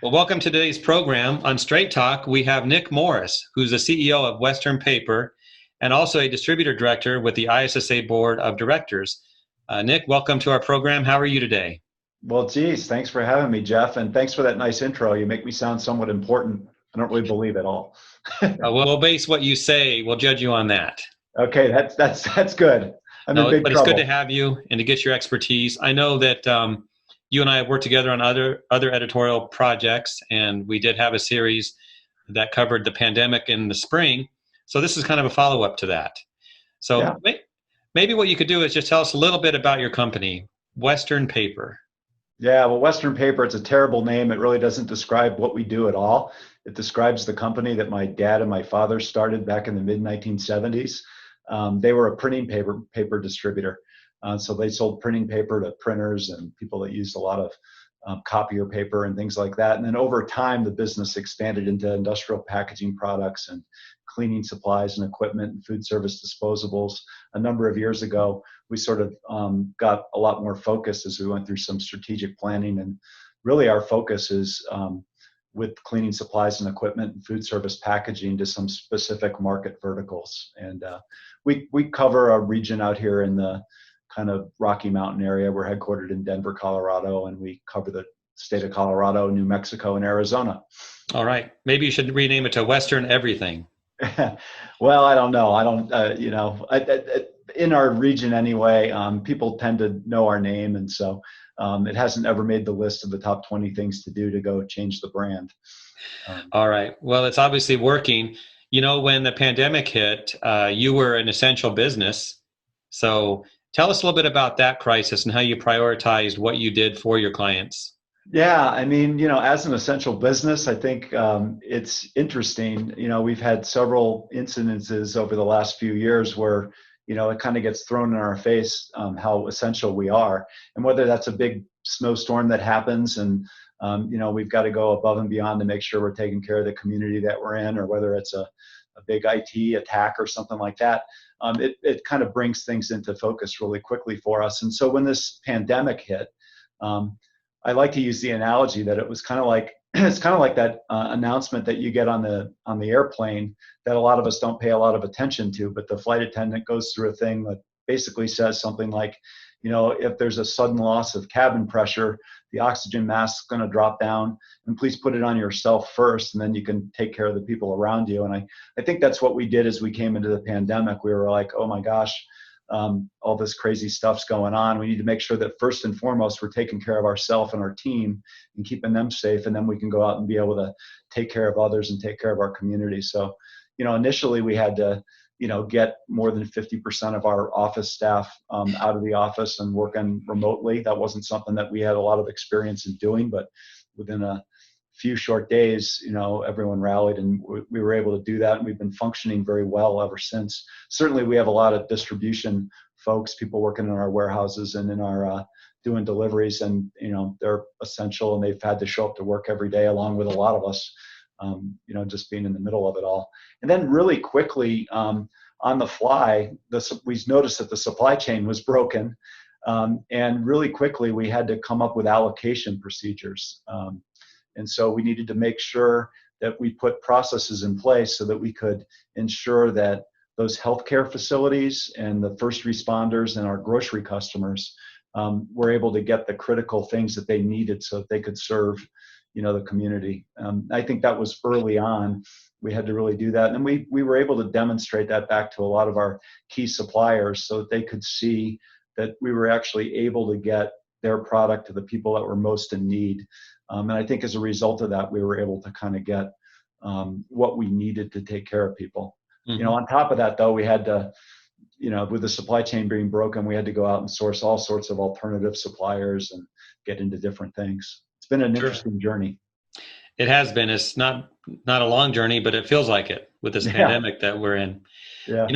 Well, welcome to today's program. On Straight Talk, we have Nick Morris, who's the CEO of Western Paper and also a distributor director with the ISSA Board of Directors. Nick, welcome to our program. How are you today? Well, geez, thanks for having me, Jeff, and thanks for that nice intro. You make me sound somewhat important. I don't really believe it all. We'll base what you say. We'll judge you on that. Okay, that's good. I'm in No, big but it's good to trouble. have you and to get your expertise. I know that you and I have worked together on other editorial projects, and we did have a series that covered the pandemic in the spring. So this is kind of a follow-up to that. Yeah. So maybe what you could do is just tell us a little bit about your company, Western Paper. Yeah, well, Western Paper, it's a terrible name. It really doesn't describe what we do at all. It describes the company that my dad and my father started back in the mid 1970s. They were a printing paper distributor. So they sold printing paper to printers and people that used a lot of copier paper and things like that. And then over time, the business expanded into industrial packaging products and cleaning supplies and equipment and food service disposables. A number of years ago, we sort of got a lot more focused as we went through some strategic planning. And really our focus is with cleaning supplies and equipment and food service packaging to some specific market verticals. And we cover a region out here in the kind of Rocky Mountain area. We're headquartered in Denver, Colorado, and we cover the state of Colorado, New Mexico, and Arizona. All right. Maybe you should rename it to Western Everything. Well, I don't know. I don't, in our region anyway, people tend to know our name. And so it hasn't ever made the list of the top 20 things to do to go change the brand. All right. Well, it's obviously working. You know, when the pandemic hit, you were an essential business. So tell us a little bit about that crisis and how you prioritized what you did for your clients. Yeah, I mean, as an essential business, I think it's interesting. We've had several incidences over the last few years where, it kind of gets thrown in our face how essential we are. And whether that's a big snowstorm that happens and, we've got to go above and beyond to make sure we're taking care of the community that we're in, or whether it's a big IT attack or something like that, it kind of brings things into focus really quickly for us. And so when this pandemic hit, I like to use the analogy that it was kind of like it's kind of like that announcement that you get on the airplane that a lot of us don't pay a lot of attention to, but the flight attendant goes through a thing that basically says something like, if there's a sudden loss of cabin pressure, the oxygen mask is going to drop down, and please put it on yourself first, and then you can take care of the people around you. And I think that's what we did as we came into the pandemic. We were like, oh my gosh, all this crazy stuff's going on. We need to make sure that first and foremost, we're taking care of ourselves and our team and keeping them safe. And then we can go out and be able to take care of others and take care of our community. So, initially we had to, get more than 50% of our office staff out of the office and working remotely. That wasn't something that we had a lot of experience in doing, but within a few short days, everyone rallied and we were able to do that. And we've been functioning very well ever since. Certainly we have a lot of distribution folks, people working in our warehouses and in our doing deliveries, and, they're essential and they've had to show up to work every day along with a lot of us, just being in the middle of it all. And then really quickly on the fly, we noticed that the supply chain was broken. And really quickly we had to come up with allocation procedures. And so we needed to make sure that we put processes in place so that we could ensure that those healthcare facilities and the first responders and our grocery customers were able to get the critical things that they needed so that they could serve, the community. I think that was early on. We had to really do that. And we were able to demonstrate that back to a lot of our key suppliers so that they could see that we were actually able to get their product to the people that were most in need. And I think as a result of that, we were able to kind of get what we needed to take care of people. Mm-hmm. On top of that, though, we had to, with the supply chain being broken, we had to go out and source all sorts of alternative suppliers and get into different things. It's been an interesting journey. It has been. It's not a long journey, but it feels like it with this pandemic that we're in. Yeah.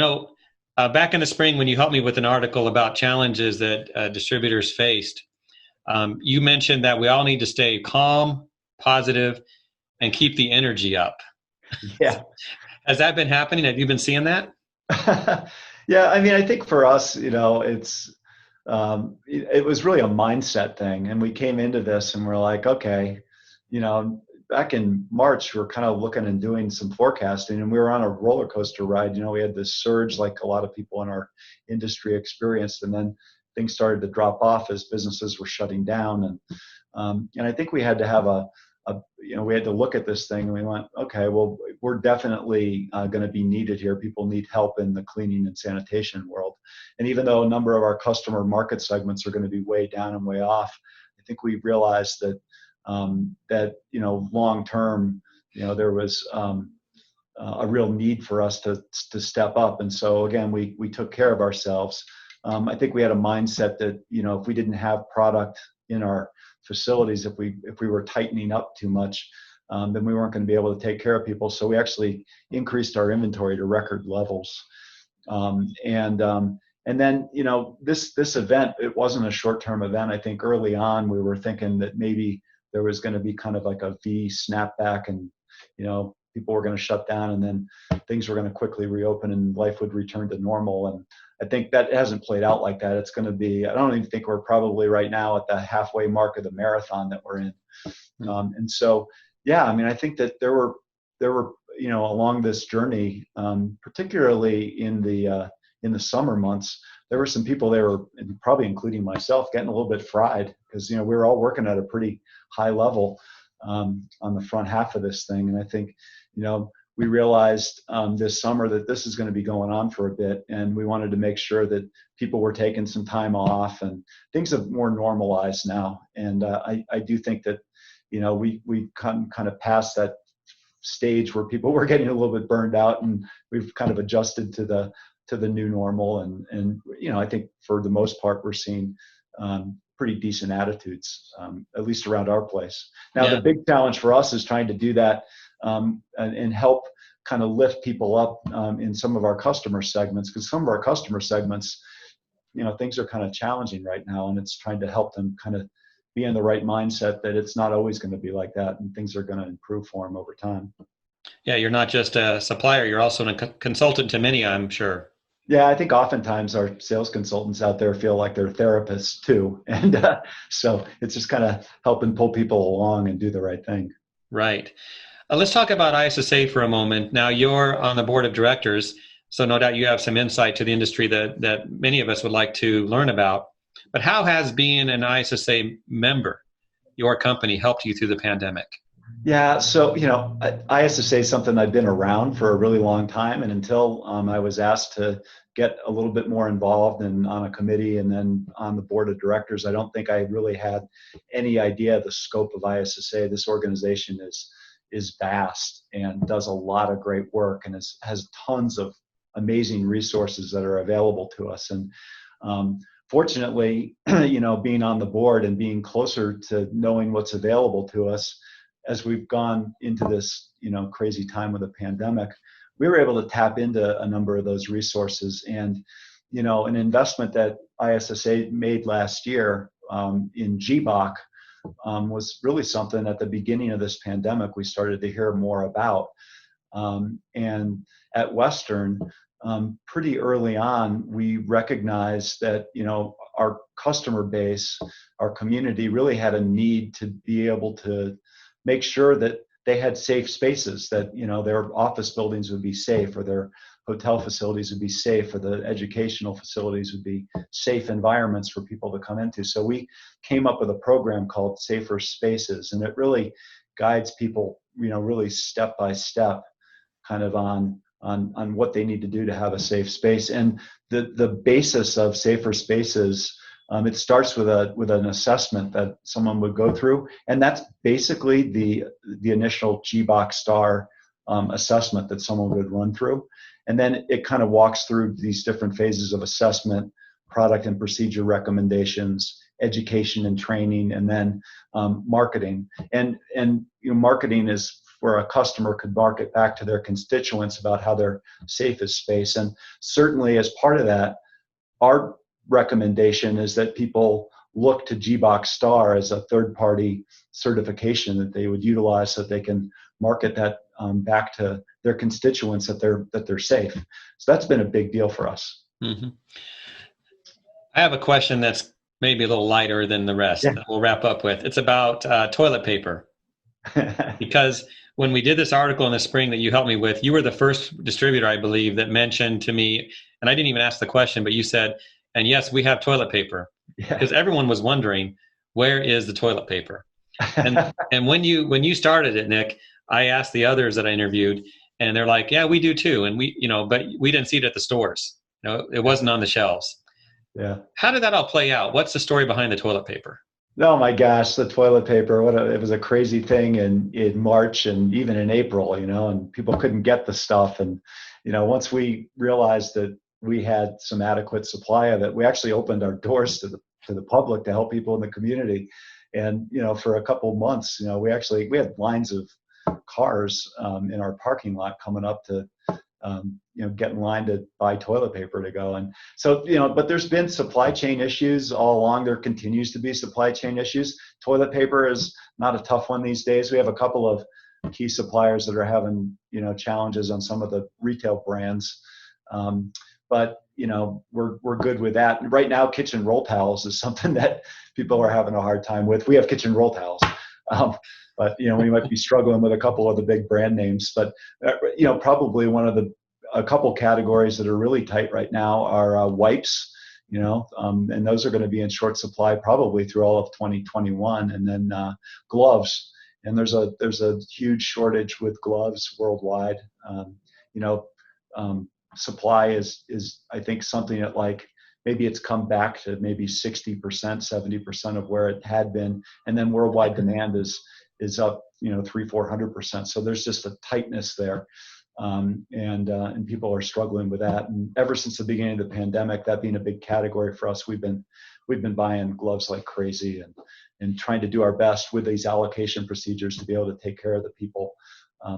Back in the spring, when you helped me with an article about challenges that distributors faced, you mentioned that we all need to stay calm, positive, and keep the energy up. Yeah. Has that been happening? Have you been seeing that? Yeah. I mean, I think for us, it was really a mindset thing. And we came into this and we're like, okay, back in March, we were kind of looking and doing some forecasting, and we were on a roller coaster ride. We had this surge like a lot of people in our industry experienced, and then things started to drop off as businesses were shutting down. And I think we had to have we had to look at this thing, and we went, okay, well, we're definitely going to be needed here. People need help in the cleaning and sanitation world. And even though a number of our customer market segments are going to be way down and way off, I think we realized that long term, there was a real need for us to step up. And so again, we took care of ourselves. I think we had a mindset that if we didn't have product in our facilities, if we were tightening up too much, then we weren't going to be able to take care of people. So we actually increased our inventory to record levels. And then, this event, it wasn't a short-term event. I think early on we were thinking that maybe there was going to be kind of like a V snapback, and people were going to shut down, and then things were going to quickly reopen and life would return to normal. And I think that hasn't played out like that. It's going to be, I don't even think we're probably right now at the halfway mark of the marathon that we're in. And so, yeah, I think that there were along this journey, particularly in the summer months, there were some people there, and probably including myself, getting a little bit fried because we were all working at a pretty high level on the front half of this thing. And I think we realized this summer that this is going to be going on for a bit, and we wanted to make sure that people were taking some time off, and things have more normalized now. And I do think that we kind of passed that stage where people were getting a little bit burned out, and we've kind of adjusted to the new normal. And I think for the most part we're seeing pretty decent attitudes, at least around our place. Now, The big challenge for us is trying to do that and help kind of lift people up in some of our customer segments, because some of our customer segments, things are kind of challenging right now, and it's trying to help them kind of be in the right mindset that it's not always going to be like that, and things are going to improve for them over time. Yeah, you're not just a supplier, you're also a consultant to many, I'm sure. Yeah, I think oftentimes our sales consultants out there feel like they're therapists too. And so it's just kind of helping pull people along and do the right thing. Right. Let's talk about ISSA for a moment. Now, you're on the board of directors, so no doubt you have some insight to the industry that many of us would like to learn about. But how has being an ISSA member, your company, helped you through the pandemic? Yeah, so ISSA is something I've been around for a really long time, and until I was asked to get a little bit more involved and on a committee and then on the board of directors, I don't think I really had any idea the scope of ISSA. This organization is vast and does a lot of great work, and has tons of amazing resources that are available to us. And fortunately, being on the board and being closer to knowing what's available to us as we've gone into this, crazy time with the pandemic, we were able to tap into a number of those resources. And, an investment that ISSA made last year in GBOC was really something at the beginning of this pandemic we started to hear more about. And at Western, pretty early on, we recognized that, our customer base, our community really had a need to be able to make sure that they had safe spaces, that their office buildings would be safe, or their hotel facilities would be safe, or the educational facilities would be safe environments for people to come into. So we came up with a program called Safer Spaces, and it really guides people, really step by step, kind of on what they need to do to have a safe space. And the basis of Safer Spaces, it starts with an assessment that someone would go through, and that's basically the initial GBOC star assessment that someone would run through. And then it kind of walks through these different phases of assessment: product and procedure recommendations, education and training, and then marketing. And marketing is where a customer could market back to their constituents about how their safest space. And certainly as part of that, our recommendation is that people look to GBOC Star as a third-party certification that they would utilize so that they can market that back to their constituents that they're safe. So that's been a big deal for us. Mm-hmm. I have a question that's maybe a little lighter than the rest that we'll wrap up with. It's about toilet paper. because when we did this article in the spring that you helped me with, you were the first distributor, I believe, that mentioned to me, and I didn't even ask the question, but you said, and yes, we have toilet paper, Yeah. because everyone was wondering, where is the toilet paper? And when you started it, Nick, I asked the others that I interviewed, and they're like, yeah, we do too, and but we didn't see it at the stores. It wasn't on the shelves. Yeah. How did that all play out? What's the story behind the toilet paper? Oh my gosh, the toilet paper! It was a crazy thing in March and even in April, and people couldn't get the stuff. And once we realized that we had some adequate supply of it, we actually opened our doors to the public to help people in the community. And for a couple of months, we had lines of cars in our parking lot coming up to get in line to buy toilet paper to go. And so, but there's been supply chain issues all along. There continues to be supply chain issues. Toilet paper is not a tough one these days. We have a couple of key suppliers that are having, challenges on some of the retail brands. But we're good with that. And right now, kitchen roll towels is something that people are having a hard time with. We have kitchen roll towels. But we might be struggling with a couple of the big brand names. But probably a couple categories that are really tight right now are wipes. And those are going to be in short supply probably through all of 2021. And then gloves. And there's a huge shortage with gloves worldwide. Supply is I think something that like maybe it's come back to maybe 60%, 70% of where it had been, and then worldwide demand is up 300-400%. So there's just a tightness there, and people are struggling with that. And ever since the beginning of the pandemic, that being a big category for us, we've been buying gloves like crazy and trying to do our best with these allocation procedures to be able to take care of the people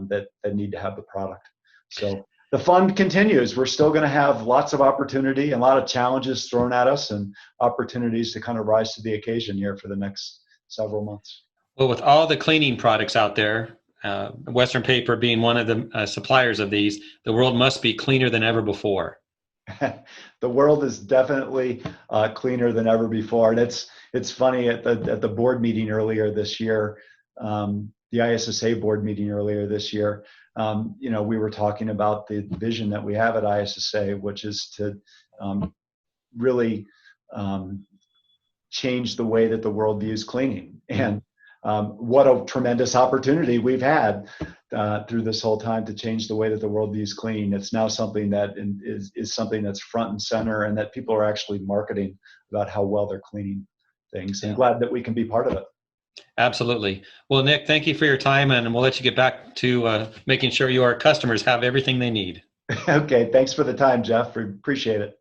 that need to have the product. So the fun continues. We're still going to have lots of opportunity and a lot of challenges thrown at us and opportunities to kind of rise to the occasion here for the next several months. Well, with all the cleaning products out there, Western Paper being one of the suppliers of these, the world must be cleaner than ever before. The world is definitely cleaner than ever before. And it's funny at the board meeting earlier this year, the ISSA board meeting earlier this year, we were talking about the vision that we have at ISSA, which is to really change the way that the world views cleaning. And what a tremendous opportunity we've had through this whole time to change the way that the world views cleaning. It's now something that is something that's front and center, and that people are actually marketing about how well they're cleaning things. And glad that we can be part of it. Absolutely. Well, Nick, thank you for your time, and we'll let you get back to making sure your customers have everything they need. Okay. Thanks for the time, Jeff. We appreciate it.